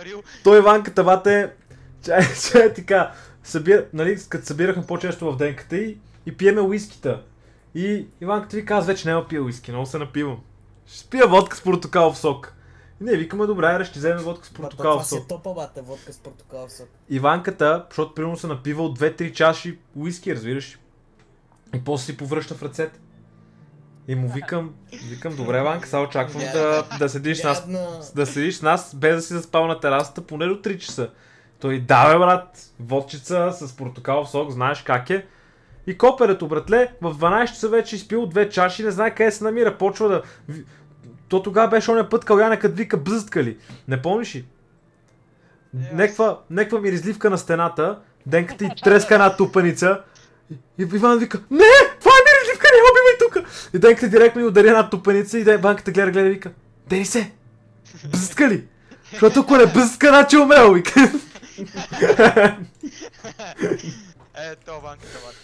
сварил. Той Иванката, бате, че така, нали, като събирахме по-често в денката и пиеме уискита. И Иванката ви казва, вече няма пия уиски, много се напивам. Ще спия водка с портокалов сок. И не, викаме, добре, ще вземе водка с портокалов сок. Това си е топа, бате, водка с портокалов сок. Иванката, защото примерно се напива от 2-3 чаши уиски, разбираш. И после си повръща в ръцете. И му викам, добре, Иванка, сега очаквам да седиш с нас, без да си заспал на терасата поне до 3 часа. Той, да бе, брат, водчица с портокалов сок, знаеш как е. И коперето, братле, в 12 часа вече изпил 2 чаши, не знае къде се намира, почва да... То тогава беше оня път Каляна, като вика бзъсткали. Не помниш ли? Неква миризливка на стената, денката и треска една тупаница. И Иван вика, не, това е миризливка, не убивай тука! И денката директно ми удари една тупаница и банката гледа и вика, Денисе, бзъскали! Защото ако не бзъска, значи умрел, вика. То банката, бате.